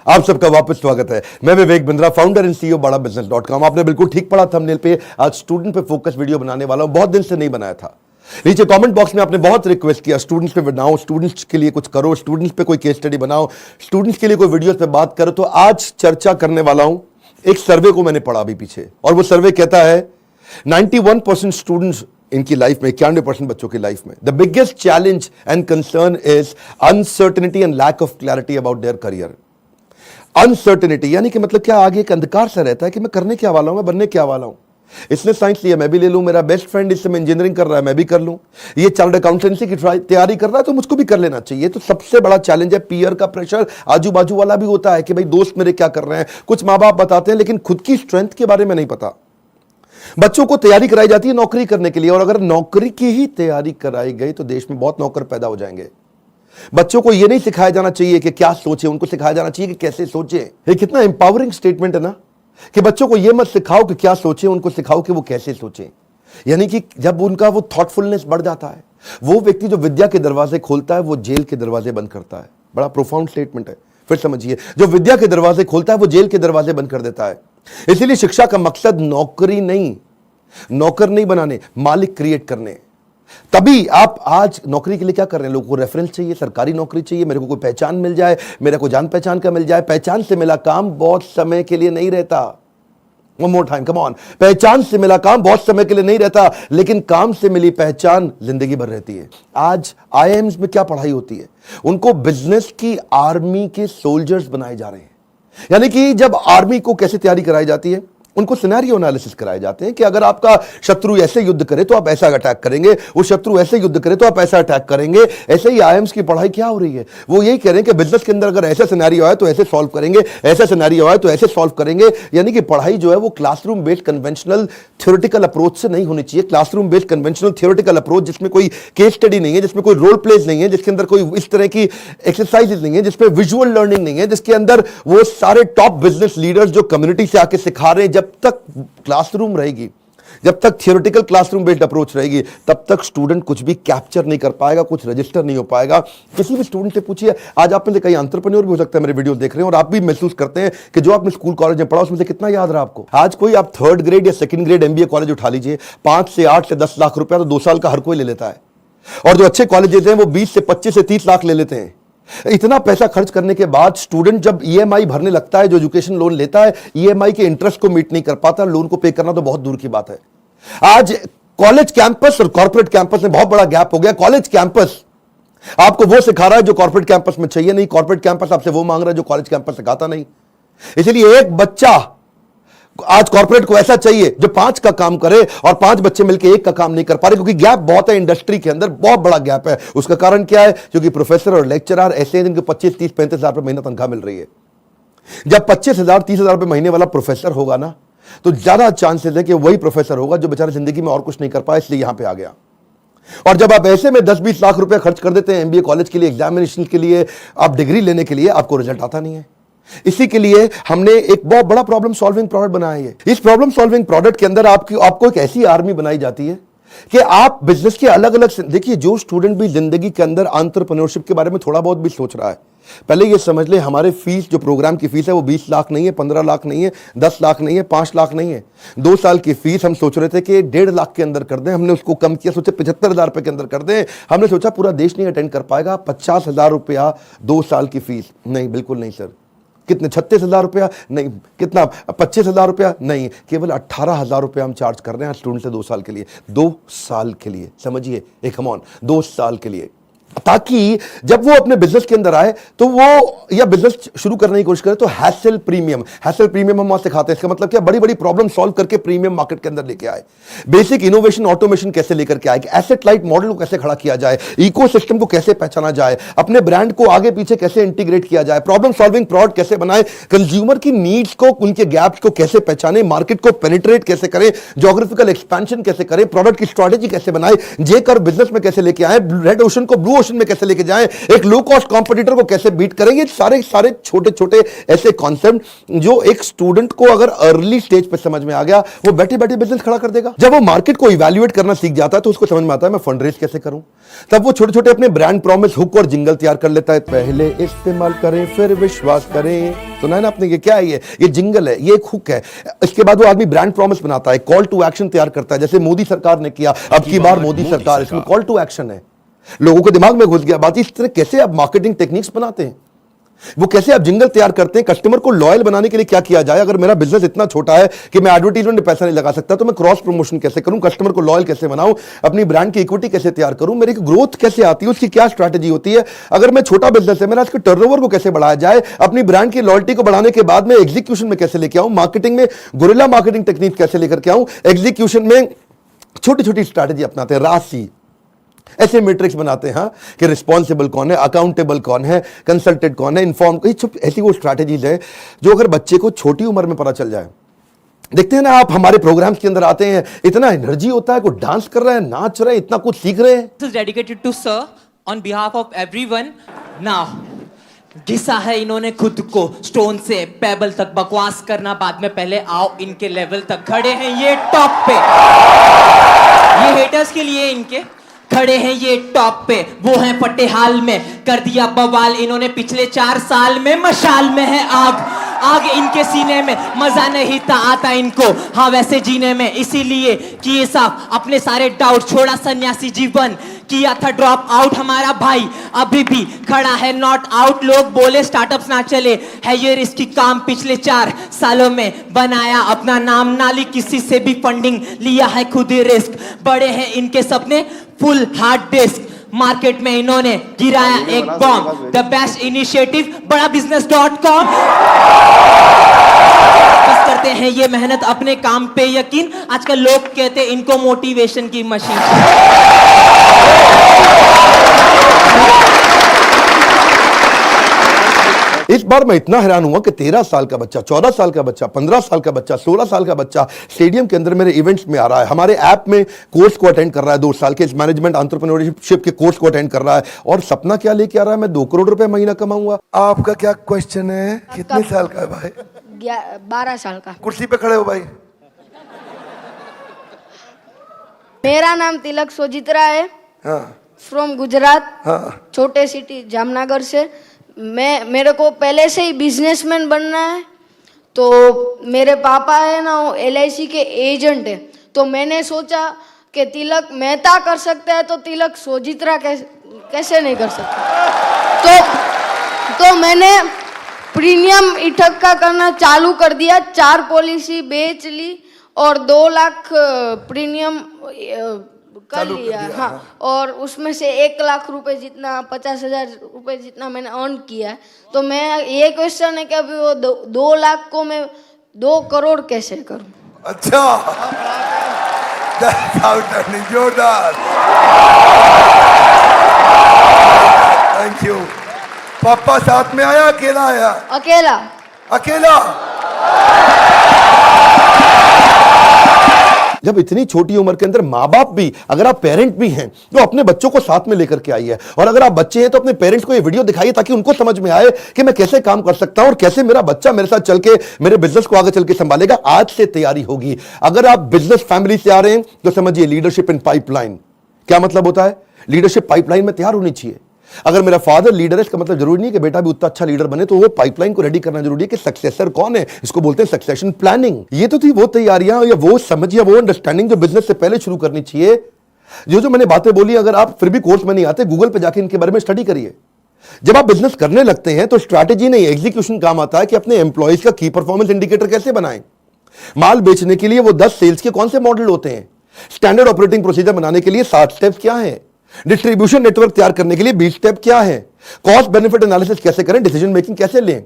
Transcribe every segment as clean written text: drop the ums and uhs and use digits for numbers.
आप सबका वापस स्वागत है। मैं Vivek Bindra, founder and CEO badabusiness.com। आपने बिल्कुल ठीक पढ़ा थंबनेल पे। आज स्टूडेंट पे फोकस वीडियो बनाने वाला हूं, बहुत दिन से नहीं बनाया था। नीचे कमेंट बॉक्स में आपने बहुत रिक्वेस्ट किया स्टूडेंट्स पे बनाओ, स्टूडेंट्स के लिए कुछ करो, स्टूडेंट्स पे कोई केस स्टडी बनाओ, स्टूडेंट्स के लिए कोई वीडियोस पे बात करो। तो आज चर्चा करने वाला हूं एक सर्वे को मैंने पढ़ा अभी पीछे, और वो सर्वे कहता है 91% स्टूडेंट्स इनकी लाइफ में, 91% बच्चों की लाइफ में, the biggest challenge and concern is uncertainty and lack of clarity about their career. Uncertainty यानी कि मतलब क्या, आगे एक अंधकार सा रहता है कि मैं करने क्या वाला हूं, मैं बनने क्या वाला हूं। इसने साइंस लिया, मैं भी ले लूं, मेरा बेस्ट फ्रेंड इस समय इंजीनियरिंग कर रहा है, मैं भी कर लूं, ये चार्टर्ड अकाउंटेंसी की तैयारी कर रहा है तो मुझको भी कर लेना चाहिए। तो सबसे बड़ा चैलेंज है पीयर का प्रेशर। आजू बाजू वाला भी होता है कि भाई दोस्त मेरे क्या कर रहे हैं, कुछ माँ बाप बताते हैं, लेकिन खुद की स्ट्रेंथ के बारे में नहीं पता। बच्चों को तैयारी कराई जाती है नौकरी करने के लिए, और अगर नौकरी की ही तैयारी कराई गई तो देश में बहुत नौकर पैदा हो जाएंगे। बच्चों को यह नहीं सिखाया जाना चाहिए कि क्या सोचे, उनको सिखाया जाना चाहिए कि कैसे सोचे। ये कितना इंपावरिंग स्टेटमेंट है ना, कि बच्चों को यह मत सिखाओ कि क्या सोचे, उनको सिखाओ कि वो कैसे सोचे। यानी कि जब उनका वो थॉटफुलनेस बढ़ जाता है, वो व्यक्ति जो विद्या के दरवाजे खोलता है वो जेल के दरवाजे बंद करता है। बड़ा प्रोफाउंड स्टेटमेंट है, फिर समझिए। जो विद्या के दरवाजे खोलता है वो जेल के दरवाजे बंद कर देता है। इसीलिए शिक्षा का मकसद नौकरी नहीं, नौकर नहीं बनाने, मालिक क्रिएट करने। तभी आप आज नौकरी के लिए क्या कर रहे हैं, लोगों को रेफरेंस चाहिए, सरकारी नौकरी चाहिए, मेरे को कोई पहचान मिल जाए, मेरा को जान पहचान का मिल जाए। पहचान से मिला काम बहुत समय के लिए नहीं रहता। One more time, come on. पहचान से मिला काम बहुत समय के लिए नहीं रहता, लेकिन काम से मिली पहचान जिंदगी भर रहती है। आज आईआईएम्स में क्या पढ़ाई होती है, उनको बिजनेस की आर्मी के सोल्जर्स बनाए जा रहे हैं। यानी कि जब आर्मी को कैसे तैयारी कराई जाती है, उनको सिनेरियो एनालिसिस कराए जाते हैं कि अगर आपका शत्रु ऐसे युद्ध करे तो आप ऐसा अटैक करेंगे, वो शत्रु ऐसे युद्ध करे तो आप ऐसा अटैक करेंगे। ऐसे ही आईएम्स की पढ़ाई क्या हो रही है, वो यही कह रहे हैं कि बिजनेस के अंदर अगर ऐसा सिनेरियो आए तो ऐसे सॉल्व करेंगे, ऐसा सिनेरियो आए तो ऐसे सॉल्व करेंगे। यानी कि पढ़ाई जो है वो classroom based conventional theoretical approach से नहीं होनी चाहिए। Classroom based conventional theoretical approach जिसमें कोई केस स्टडी नहीं है, जिसमें कोई रोल प्लेज नहीं है, जिसके अंदर कोई इस तरह की एक्सरसाइजेज नहीं है, जिसमें विजुअल लर्निंग नहीं है, जिसके अंदर वो सारे टॉप बिजनेस लीडर्स जो कम्युनिटी से आके सिखा रहे हैं। जब तक क्लासरूम रहेगी, जब तक थियोरेटिकल क्लासरूम बेस्ड अप्रोच रहेगी, तब तक स्टूडेंट कुछ भी कैप्चर नहीं कर पाएगा, कुछ रजिस्टर नहीं हो पाएगा। किसी भी स्टूडेंट से पूछिए, आज आप में से कई एंटरप्रेन्योर भी हो सकता है मेरे वीडियो देख रहे हैं, और आप भी महसूस करते हैं कि जो आपने स्कूल कॉलेज में पढ़ा उसमें से कितना याद रहा आपको। आज कोई आप 3rd ग्रेड या 2nd ग्रेड एमबीए कॉलेज उठा लीजिए, 5 से 8 से 10 लाख रुपया तो 2 साल का हर कोई ले लेता है, और जो अच्छे कॉलेजेस हैं वो 20 से 25 से 30 लाख ले लेते हैं। इतना पैसा खर्च करने के बाद स्टूडेंट जब ईएमआई भरने लगता है, जो एजुकेशन लोन लेता है, ईएमआई के इंटरेस्ट को मीट नहीं कर पाता, लोन को पे करना तो बहुत दूर की बात है। आज कॉलेज कैंपस और कॉर्पोरेट कैंपस में बहुत बड़ा गैप हो गया। कॉलेज कैंपस आपको वो सिखा रहा है जो कॉर्पोरेट कैंपस में चाहिए नहीं, कॉर्पोरेट कैंपस आपसे वो मांग रहा है जो कॉलेज कैंपस सिखाता नहीं। इसलिए एक बच्चा आज कॉर्पोरेट को ऐसा चाहिए जो 5 का काम करे, और 5 बच्चे मिलकर 1 का काम नहीं कर पा रहे, क्योंकि गैप बहुत है इंडस्ट्री के अंदर, बहुत बड़ा गैप है। उसका कारण क्या है, क्योंकि प्रोफेसर और लेक्चरर ऐसे हैं जिनको 25, 30, 35 हजार रुपए महीना तनख्वाह मिल रही है। जब 25,000, 30,000 रुपए महीने वाला प्रोफेसर होगा ना, तो ज्यादा चांसेस है कि वही प्रोफेसर होगा जो बेचारा जिंदगी में और कुछ नहीं कर पाया, इसलिए यहां पर आ गया। और जब आप ऐसे में 10-20 लाख रुपए खर्च कर देते हैं एमबीए कॉलेज के लिए, एग्जामिनेशन के लिए, आप डिग्री लेने के लिए, आपको रिजल्ट आता नहीं है। इसी के लिए हमने एक बहुत बड़ा प्रॉब्लम सॉल्विंग प्रोडक्ट बनाया है। इस प्रॉब्लम सॉल्विंग प्रोडक्ट के अंदर आपको एक ऐसी आर्मी बनाई जाती है कि आप बिजनेस के अलग अलग, देखिए जो स्टूडेंट भी जिंदगी के अंदर एंटरप्रेन्योरशिप के बारे में थोड़ा बहुत भी सोच रहा है, पहले ये समझ ले हमारे फीस, जो प्रोग्राम की फीस है वो 20 लाख नहीं है, 15 लाख नहीं है, 10 लाख नहीं है, 5 लाख नहीं है। 2 साल की फीस हम सोच रहे थे कि 1.5 लाख के अंदर कर दें, हमने उसको कम किया, सोचे 75,000 रुपए के अंदर कर दें। हमने सोचा पूरा देश नहीं अटेंड कर पाएगा, 50,000 रुपया 2 साल की फीस। नहीं, बिल्कुल नहीं सर। कितने, 36,000 रुपया? नहीं। कितना, 25,000 रुपया? नहीं, केवल 18,000 रुपया हम चार्ज कर रहे हैं स्टूडेंट से 2 साल के लिए। 2 साल के लिए, समझिए, एक कम ऑन 2 साल के लिए, ताकि जब वो अपने बिजनेस के अंदर आए तो वो, या बिजनेस शुरू करने की कोशिश करे तो हैसल प्रीमियम हम वहां सिखाते हैं। इसका मतलब क्या, बड़ी बड़ी प्रॉब्लम सॉल्व करके प्रीमियम मार्केट के अंदर लेके आए, बेसिक इनोवेशन ऑटोमेशन कैसे लेकर के आए, एसेट लाइट मॉडल को कैसे खड़ा किया जाए, इकोसिस्टम को कैसे पहचाना जाए, अपने ब्रांड को आगे पीछे कैसे इंटीग्रेट किया जाए, प्रॉब्लम सॉल्विंग प्रोडक्ट कैसे बनाए, कंज्यूमर की नीड्स को, उनके गैप्स को कैसे पहचाने, मार्केट को पेनिट्रेट कैसे करें, ज्योग्राफिकल एक्सपेंशन कैसे करें, प्रोडक्ट की स्ट्रेटेजी कैसे बनाए, जे कर बिजनेस में कैसे लेके आए, रेड ओशन को ब्लू प्रमोशन में कैसे लेके जाएं, एक लो कॉस्ट कॉम्पिटिटर को कैसे बीट करेंगे, सारे सारे छोटे छोटे ऐसे कॉन्सेप्ट जो एक स्टूडेंट को अगर अर्ली स्टेज पे समझ में आ गया, वो बैठे बैठे बिजनेस खड़ा कर देगा। जब वो मार्केट को इवैल्यूएट करना सीख जाता है तो उसको समझ में आता है मैं फंड रेज कैसे करूं। तब वो छोटे छोटे अपने ब्रांड प्रॉमिस, हुक और जिंगल तैयार कर लेता है। पहले इस्तेमाल करें फिर विश्वास करें, सुना है ना आपने? ये क्या है? ये जिंगल है, ये एक हुक है। इसके बाद वो आदमी ब्रांड प्रॉमिस बनाता है, कॉल टू एक्शन तैयार करता है, जैसे मोदी सरकार ने किया, अब की बार मोदी सरकार, इसमें कॉल टू एक्शन है। लोगों के दिमाग में घुस गया बात। इस तरह कैसे आप मार्केटिंग टेक्निक्स बनाते हैं, वो कैसे आप जिंगल तैयार करते हैं, कस्टमर को लॉयल बनाने के लिए क्या किया जाए। अगर मेरा बिजनेस इतना छोटा है कि मैं एडवर्टाइजमेंट में पैसा नहीं लगा सकता, तो मैं क्रॉस प्रमोशन कैसे करूं, कस्टमर को लॉयल कैसे बनाऊं, अपनी ब्रांड की इक्विटी कैसे तैयार करूं, मेरी ग्रोथ कैसे आती है, उसकी क्या स्ट्रैटेजी होती है। अगर मैं छोटा बिजनेस है, मेरा इसके टर्नओवर को कैसे बढ़ाया जाए, अपनी ब्रांड की लॉयल्टी को बढ़ाने के बाद में एग्जीक्यूशन में कैसे लेके आऊं, मार्केटिंग में गुरिल्ला मार्केटिंग टेक्निक कैसे लेकर के आऊं, एग्जीक्यूशन में छोटी छोटी स्ट्रैटेजी अपनाते हैं, राशि ऐसे मैट्रिक्स बनाते हैं कि रिस्पॉन्सिबल कौन है, अकाउंटेबल कौन है, कंसल्टेड कौन है, इन्फॉर्म, ऐसी वो स्ट्रैटेजीज है जो अगर बच्चे को छोटी उम्र में पता चल जाए। देखते हैं ना आप, हमारे प्रोग्राम्स के अंदर आते हैं, इतना एनर्जी होता है, कोई डांस कर रहा है, नाच रहे हैं, इतना कुछ सीख रहे हैं। This is dedicated to sir on behalf of everyone. Now, घिसा है इन्होंने खुद को स्टोन से पेबल तक, बकवास करना बाद में, पहले आओ इनके लेवल तक। खड़े हैं ये टॉप पे, ये हेटर्स के लिए इनके खड़े हैं ये टॉप पे, वो हैं फटे हाल में, कर दिया बवाल इन्होंने पिछले 4 साल में। मशाल में है आग, आग इनके सीने में, मजा नहीं था आता इनको हाँ वैसे जीने में, इसीलिए किए साफ अपने सारे डाउट, छोड़ा सन्यासी जीवन, किया था ड्रॉप आउट हमारा भाई, अभी भी खड़ा है नॉट आउट। लोग बोले स्टार्टअप्स ना चले, है ये रिस्की काम, पिछले 4 सालों में बनाया अपना नाम, नाली किसी से भी फंडिंग, लिया है खुद ही रिस्क, बड़े हैं इनके सपने फुल हार्ड डिस्क, मार्केट में इन्होंने गिराया एक बॉम्ब, द बेस्ट इनिशिएटिव बड़ा business.com। बस करते हैं ये मेहनत अपने काम पे यकीन, आजकल लोग कहते हैं इनको मोटिवेशन की मशीन। इस बार मैं इतना हैरान हुआ कि 13 साल का बच्चा, 14 साल का बच्चा, 15 साल का बच्चा, 16 साल का बच्चा स्टेडियम के अंदर मेरे इवेंट्स में आ रहा है, हमारे ऐप में कोर्स को अटेंड कर रहा है, 2 साल के इस मैनेजमेंट एंटरप्रेन्योरशिप के कोर्स को अटेंड कर रहा है, और सपना क्या लेके आ रहा है, मैं 2 करोड़ रुपए महीना कमाऊंगा। आपका क्या क्वेश्चन है? कितने साल का है भाई? 12 साल का। कुर्सी पे खड़े हो भाई। मेरा नाम तिलक सोजित्रा है, फ्रॉम गुजरात, छोटे सिटी जामनगर से। मेरे को पहले से ही बिजनेसमैन बनना है, तो मेरे पापा है ना वो LIC के एजेंट है, तो मैंने सोचा कि तिलक मेहता कर सकता है तो तिलक सोजित्रा कैसे नहीं कर सकता। तो मैंने प्रीमियम इकट्ठा करना चालू कर दिया, 4 पॉलिसी बेच ली और 2 लाख प्रीमियम कर लिया। हाँ, और उसमें से 1 लाख रुपए जितना, 50,000 रुपए जितना मैंने अर्न किया है। तो मैं ये क्वेश्चन है कि अभी वो 2 लाख को मैं 2 करोड़ कैसे करूं? अच्छा, जोरदार, थैंक यू। पापा साथ में आया, अकेला आया? अकेला। अकेला। जब इतनी छोटी उम्र के अंदर माँ बाप भी, अगर आप पेरेंट भी हैं तो अपने बच्चों को साथ में लेकर के आइए, और अगर आप बच्चे हैं तो अपने पेरेंट्स को ये वीडियो दिखाइए ताकि उनको समझ में आए कि मैं कैसे काम कर सकता हूं और कैसे मेरा बच्चा मेरे साथ चल के मेरे बिजनेस को आगे चल के संभालेगा। आज से तैयारी होगी। अगर आप बिजनेस फैमिली से आ रहे हैं तो समझिए लीडरशिप इन पाइपलाइन। क्या मतलब होता है? लीडरशिप पाइपलाइन में तैयार होनी चाहिए। अगर मेरा फादर लीडर है, इसका मतलब जरूरी नहीं कि बेटा भी उतना अच्छा लीडर बने, तो वो पाइपलाइन को रेडी करना जरूरी है कि सक्सेसर कौन है, इसको बोलते हैं सक्सेशन प्लानिंग। ये तो थी वो तैयारियां या वो समझ या वो अंडरस्टैंडिंग जो बिजनेस से पहले शुरू करनी चाहिए। जो मैंने बातें बोली, अगर आप फिर भी कोर्स में नहीं आते, गूगल पे जाके इनके बारे में स्टडी करिए। जब आप बिजनेस करने लगते हैं तो स्ट्रैटेजी नहीं, एग्जीक्यूशन काम आता है कि अपने एम्प्लॉइज का की परफॉर्मेंस इंडिकेटर कैसे बनाएं। माल बेचने के लिए वो 10 सेल्स के कौन से मॉडल होते हैं, स्टैंडर्ड ऑपरेटिंग प्रोसीजर बनाने के लिए 7 स्टेप्स क्या है, डिस्ट्रीब्यूशन नेटवर्क तैयार करने के लिए 20 स्टेप क्या है, कॉस्ट बेनिफिट एनालिसिस कैसे करें, डिसीजन मेकिंग कैसे लें।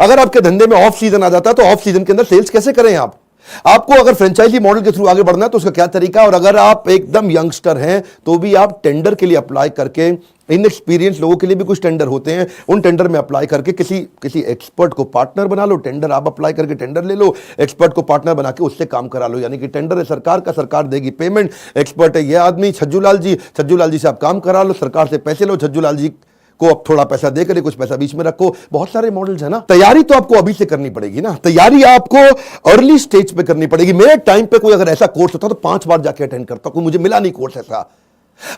अगर आपके धंधे में ऑफ सीजन आ जाता है तो ऑफ सीजन के अंदर सेल्स कैसे करें आपको अगर फ्रेंचाइजी मॉडल के थ्रू आगे बढ़ना है तो उसका क्या तरीका, और अगर आप एकदम यंगस्टर हैं तो भी आप टेंडर के लिए अप्लाई करके इनएक्सपीरियंस लोगों के लिए भी कुछ टेंडर होते हैं, उन टेंडर में अप्लाई करके किसी एक्सपर्ट को पार्टनर बना लो। टेंडर आप अप्लाई करके टेंडर ले लो, एक्सपर्ट को पार्टनर बना के उससे काम करा लो। यानी कि टेंडर है सरकार का, सरकार देगी पेमेंट, एक्सपर्ट है ये आदमी छज्जू लाल जी से आप काम करा लो, सरकार से पैसे लो, छज्जू लाल जी को अब थोड़ा पैसा देकर कुछ पैसा बीच में रखो। बहुत सारे मॉडल्स है ना। तैयारी तो आपको अभी से करनी पड़ेगी ना, तैयारी आपको अर्ली स्टेज पे करनी पड़ेगी। मेरे टाइम पे कोई अगर ऐसा कोर्स होता तो 5 बार जाके अटेंड करता, कोई मुझे मिला नहीं कोर्स ऐसा।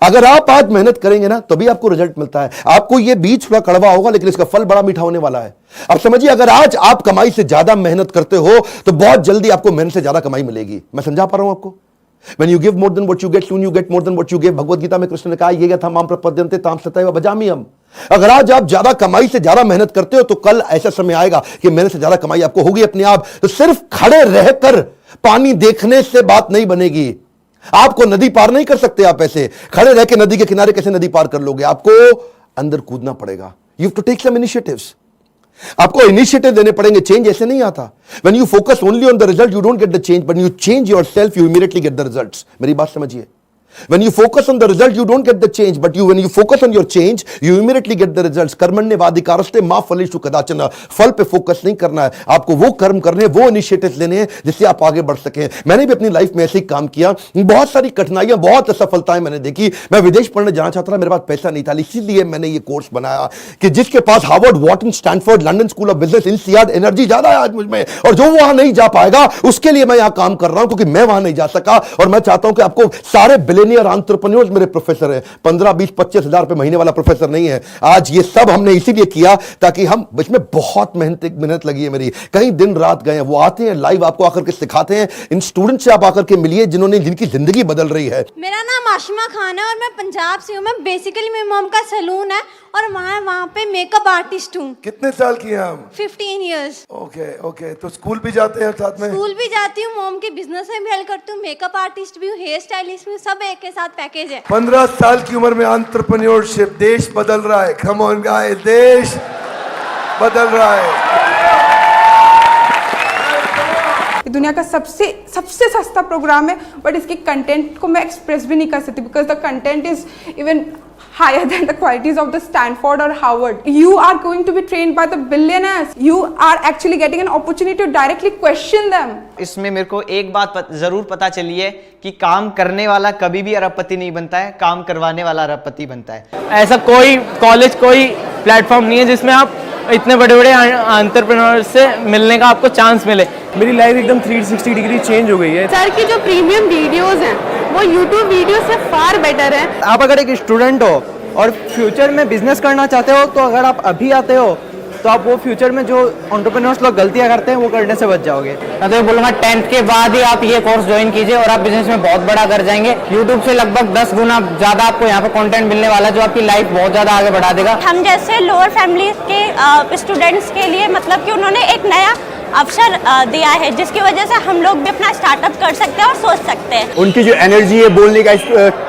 अगर आप आज मेहनत करेंगे ना तभी आपको रिजल्ट मिलता है। आपको ये बीज थोड़ा कड़वा होगा लेकिन इसका फल बड़ा मीठा होने वाला है। अब समझिए, अगर आज आप कमाई से ज्यादा मेहनत करते हो तो बहुत जल्दी आपको मेहनत से ज्यादा कमाई मिलेगी। मैं समझा पा रहा हूं आपको? When you give more than what you get, soon you get more than what you give। Bhagavad Gita में कृष्ण ने कहा ये क्या था, माम प्रपद्यन्ते ताम सतैव भजाम्यहम्। अगर आज आप ज्यादा कमाई से ज्यादा मेहनत करते हो तो कल ऐसा समय आएगा कि मेहनत से ज्यादा कमाई आपको होगी अपने आप। तो सिर्फ खड़े रहकर पानी देखने से बात नहीं बनेगी। आपको नदी पार नहीं कर सकते आप ऐसे खड़े रह के। नदी के किनारे कैसे नदी पार कर लोगे? आपको अंदर कूदना पड़ेगा। You have to take some initiatives. आपको इनिशिएटिव देने पड़ेंगे। चेंज ऐसे नहीं आता। When you focus only on the result you don't get the change, but you change yourself you immediately get the results. मेरी बात समझिए। When you focus on the result, you don't get the change, but when you focus on your change, you immediately get the results। कर्मण्येवाधिकारस्ते मा फलेषु कदाचन। फल पे focus नहीं करना है आपको, वो कर्म करने, वो इनिशिएटिव लेने हैं जिससे आप आगे बढ़ सकें। मैंने भी अपनी लाइफ में ऐसे ही काम किया। बहुत सारी कठिनाइयां, बहुत असफलताएं मैंने देखी। मैं विदेश पढ़ने जाना चाहता था, मेरे पास पैसा नहीं था, इसीलिए मैंने ये कोर्स बनाया कि जिसके पास Harvard, Wharton, Stanford, London School of Business, INSEAD energy ज्यादा है आज मुझ में, और जो वहां नहीं जा पाएगा उसके लिए मैं यहां काम कर रहा हूं क्योंकि मैं वहां नहीं जा सका। और मैं चाहता हूं कि आपको सारे बिलियनियर एंटरप्रेन्योर्स मेरे प्रोफेसर हैं। 15, 20, 25 हजार रुपए महीने वाला प्रोफेसर नहीं है आज। ये सब हमने इसीलिए किया ताकि हम, इसमें बहुत मेहनत लगी है मेरी, कई दिन रात गए हैं। वो आते हैं लाइव, आपको आकर के सिखाते हैं। इन स्टूडेंट से आप आकर के मिलिए जिनकी जिंदगी बदल रही है। मेरा नाम आशिमा खान है और मैं पंजाब से हूँ। मैं बेसिकली मेरी मॉम का सैलून है और वहाँ पे मेकअप आर्टिस्ट हूँ। कितने साल की हैं आप? 15 इयर्स। ओके। तो स्कूल भी जाते हैं साथ में? स्कूल भी जाती हूँ, मॉम के बिजनेस में भी हेल्प करती हूँ, मेकअप आर्टिस्ट भी हूँ, हेयर स्टाइलिस्ट भी हूँ, सब एक के साथ पैकेज है। 15 साल की उम्र में एंटरप्रेन्योरशिप, देश बदल रहा है। कम ऑन गाइस, देश बदल रहा है। ये दुनिया का सबसे सस्ता प्रोग्राम है, बट इसके कंटेंट को मैं एक्सप्रेस भी नहीं कर सकती because the content is even higher than the qualities of the Stanford or Harvard. You are going to be trained by the billionaires. You are actually getting an opportunity to directly question them. इसमें मेरे को एक बात जरूर पता चली है कि काम करने वाला कभी भी अरबपति नहीं बनता है, काम करवाने वाला अरबपति बनता है। ऐसा कोई कॉलेज, कोई प्लेटफॉर्म नहीं है जिसमें आप इतने बड़े बड़े एंटरप्रेन्योर से मिलने का आपको चांस मिले। मेरी लाइफ एकदम 360 डिग्री चेंज हो गई है। सर की जो प्रीमियम वीडियोस हैं वो यूट्यूब वीडियो से फार बेटर है। आप अगर एक स्टूडेंट हो और फ्यूचर में बिजनेस करना चाहते हो तो अगर आप अभी आते हो तो आप वो फ्यूचर में जो एंटरप्रेन्योर्स लोग गलतियां करते हैं वो करने से बच जाओगे। मैं तो बोलूँगा 10th के बाद ही आप ये कोर्स ज्वाइन कीजिए और आप बिजनेस में बहुत बड़ा कर जाएंगे। यूट्यूब से लगभग 10 गुना ज्यादा आपको यहाँ पे कंटेंट मिलने वाला है जो आपकी लाइफ बहुत ज्यादा आगे बढ़ा देगा। हम जैसे लोअर फैमिली के स्टूडेंट्स के लिए मतलब कि उन्होंने एक नया अवसर दिया है जिसकी वजह से हम लोग भी अपना स्टार्टअप कर सकते हैं और सोच सकते हैं। उनकी जो एनर्जी है, बोलने का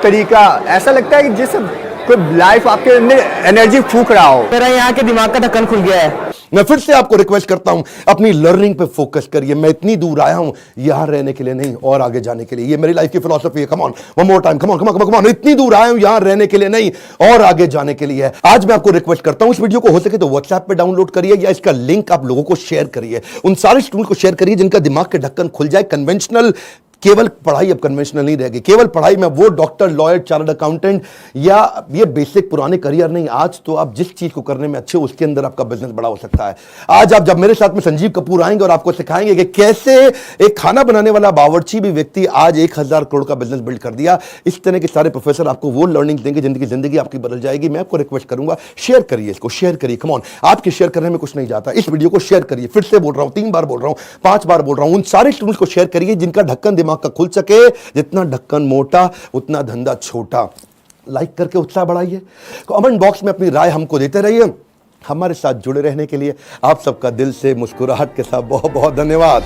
तरीका, ऐसा लगता है कि जैसे कोई लाइफ आपके अंदर एनर्जी फूंक रहा हो। मेरा यहाँ के दिमाग का ढक्कन खुल गया है। मैं फिर से आपको रिक्वेस्ट करता हूं, अपनी लर्निंग पे फोकस करिए। मैं इतनी दूर आया हूं यहां रहने के लिए नहीं, और आगे जाने के लिए। ये मेरी लाइफ की फिलॉसफी है। Come on, one more time, come on. इतनी दूर आया हूं यहां रहने के लिए नहीं, और आगे जाने के लिए। आज मैं आपको रिक्वेस्ट करता हूं, इस वीडियो को हो सके तो व्हाट्सएप पे डाउनलोड करिए या इसका लिंक आप लोगों को शेयर करिए। उन सारे स्टूडेंट को शेयर करिए जिनका दिमाग के ढक्कन खुल जाए। कन्वेंशनल केवल पढ़ाई अब कन्वेंशनल नहीं रहेगी। केवल पढ़ाई में वो डॉक्टर, लॉयर, चार्टर्ड अकाउंटेंट या ये बेसिक पुराने करियर नहीं। आज तो आप जिस चीज को करने में अच्छे हो उसके अंदर आपका बिजनेस बड़ा हो सकता है। आज आप जब मेरे साथ में संजीव कपूर आएंगे और आपको सिखाएंगे कि कैसे एक खाना बनाने वाला बावर्ची भी व्यक्ति आज 1000 करोड़ का बिजनेस बिल्ड कर दिया। इस तरह के सारे प्रोफेसर आपको वो लर्निंग देंगे जिंदगी आपकी बदल जाएगी। मैं आपको रिक्वेस्ट करूंगा, शेयर करिए इसको, शेयर करिए। कम ऑन, आपके शेयर करने में कुछ नहीं जाता। इस वीडियो को शेयर करिए। फिर से बोल रहा हूं, 3 बार बोल रहा हूं, 5 बार बोल रहा हूं। उन सारे स्टूडेंट्स को शेयर करिए जिनका ढक्कन दिमाग का खुल सके। जितना ढक्कन मोटा उतना धंधा छोटा। लाइक करके उत्साह बढ़ाइए। कमेंट बॉक्स में अपनी राय हमको देते रहिए। हमारे साथ जुड़े रहने के लिए आप सबका दिल से मुस्कुराहट के साथ बहुत बहुत धन्यवाद।